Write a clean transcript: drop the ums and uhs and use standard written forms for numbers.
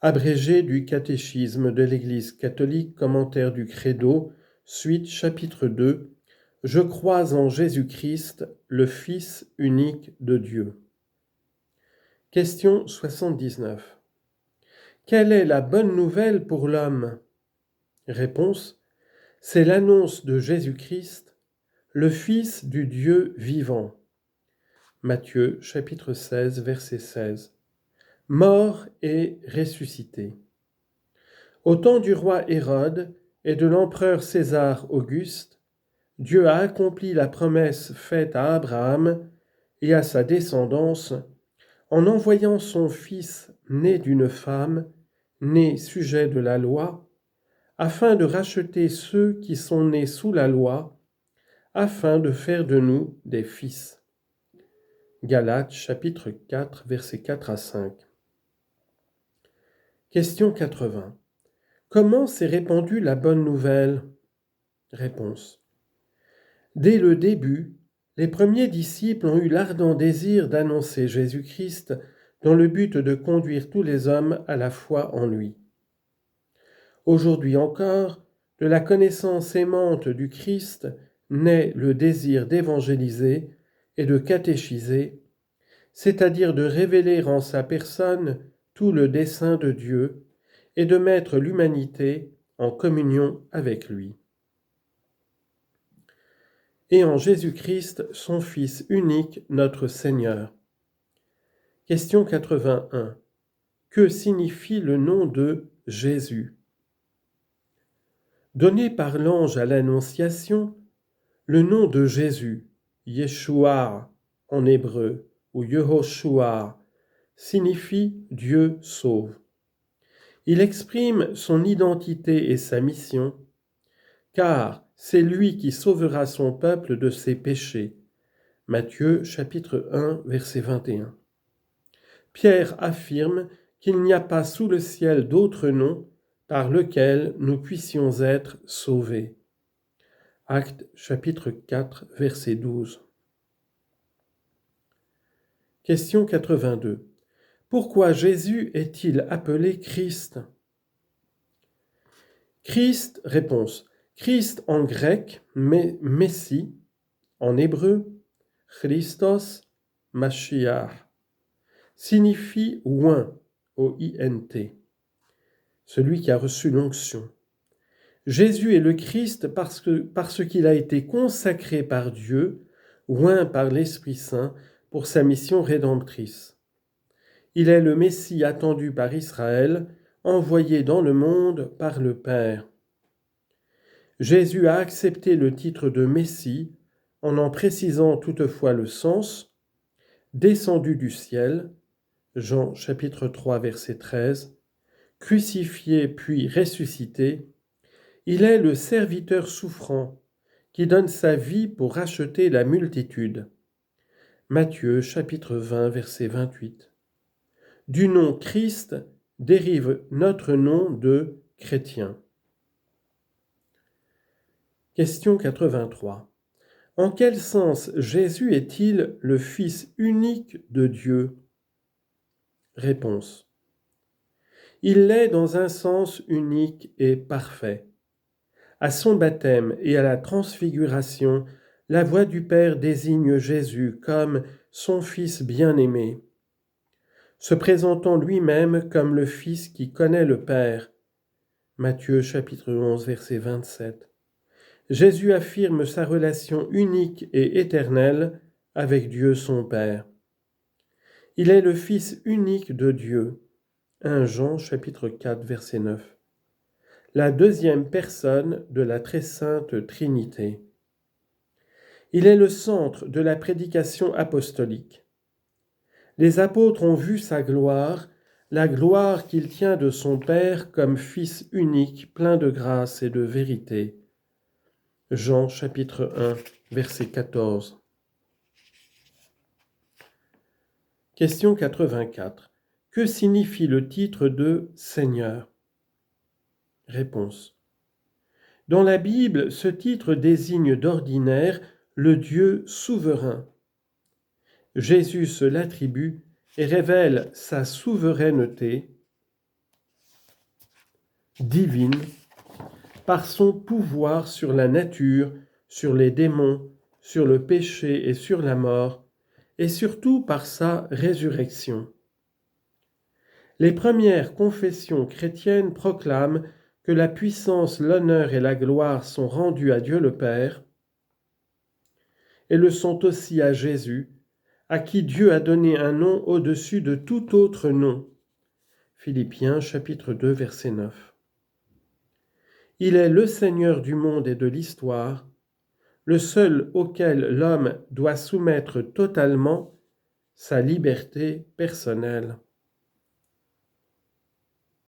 Abrégé du catéchisme de l'Église catholique, commentaire du Credo, suite chapitre 2, Je crois en Jésus-Christ, le Fils unique de Dieu. Question 79. Quelle est la bonne nouvelle pour l'homme? Réponse. C'est l'annonce de Jésus-Christ, le Fils du Dieu vivant. Matthieu chapitre 16, verset 16. Mort et ressuscité. Au temps du roi Hérode et de l'empereur César Auguste, Dieu a accompli la promesse faite à Abraham et à sa descendance en envoyant son Fils né d'une femme, né sujet de la loi, afin de racheter ceux qui sont nés sous la loi, afin de faire de nous des fils. Galates chapitre 4, versets 4 à 5. Question 80. Comment s'est répandue la bonne nouvelle? Réponse. Dès le début, les premiers disciples ont eu l'ardent désir d'annoncer Jésus-Christ dans le but de conduire tous les hommes à la foi en lui. Aujourd'hui encore, de la connaissance aimante du Christ naît le désir d'évangéliser et de catéchiser, c'est-à-dire de révéler en sa personne tout le dessein de Dieu et de mettre l'humanité en communion avec lui. Et en Jésus-Christ, son Fils unique, notre Seigneur. Question 81. Que signifie le nom de Jésus? Donné par l'ange à l'Annonciation, le nom de Jésus, Yeshua en hébreu, ou Yehoshua, signifie Dieu sauve. Il exprime son identité et sa mission, car c'est lui qui sauvera son peuple de ses péchés. Matthieu chapitre 1, verset 21. Pierre affirme qu'il n'y a pas sous le ciel d'autre nom par lequel nous puissions être sauvés. Actes chapitre 4, verset 12. Question 82. Pourquoi Jésus est-il appelé Christ? Christ, réponse. Christ en grec, Messie, en hébreu, Christos, Mashiach, signifie oint, O-I-N-T, celui qui a reçu l'onction. Jésus est le Christ parce qu'il a été consacré par Dieu, oint par l'Esprit Saint, pour sa mission rédemptrice. Il est le Messie attendu par Israël, envoyé dans le monde par le Père. Jésus a accepté le titre de Messie en précisant toutefois le sens, descendu du ciel, Jean chapitre 3 verset 13, crucifié puis ressuscité, il est le serviteur souffrant qui donne sa vie pour racheter la multitude. Matthieu chapitre 20 verset 28. Du nom Christ dérive notre nom de chrétien. Question 83. En quel sens Jésus est-il le Fils unique de Dieu? Réponse. Il l'est dans un sens unique et parfait. À son baptême et à la transfiguration, la voix du Père désigne Jésus comme son Fils bien-aimé, se présentant lui-même comme le Fils qui connaît le Père. Matthieu chapitre 11 verset 27. Jésus affirme sa relation unique et éternelle avec Dieu son Père. Il est le Fils unique de Dieu. 1 Jean chapitre 4 verset 9. La deuxième personne de la très sainte Trinité. Il est le centre de la prédication apostolique. Les apôtres ont vu sa gloire, la gloire qu'il tient de son Père comme Fils unique, plein de grâce et de vérité. Jean chapitre 1, verset 14. Question 84. Que signifie le titre de Seigneur? Réponse. Dans la Bible, ce titre désigne d'ordinaire le Dieu souverain. Jésus se l'attribue et révèle sa souveraineté. divine, par son pouvoir sur la nature, sur les démons, sur le péché et sur la mort, et surtout par sa résurrection. Les premières confessions chrétiennes proclament que la puissance, l'honneur et la gloire sont rendus à Dieu le Père, et le sont aussi à Jésus, à qui Dieu a donné un nom au-dessus de tout autre nom. Philippiens chapitre 2 verset 9. Il est le Seigneur du monde et de l'histoire, le seul auquel l'homme doit soumettre totalement sa liberté personnelle.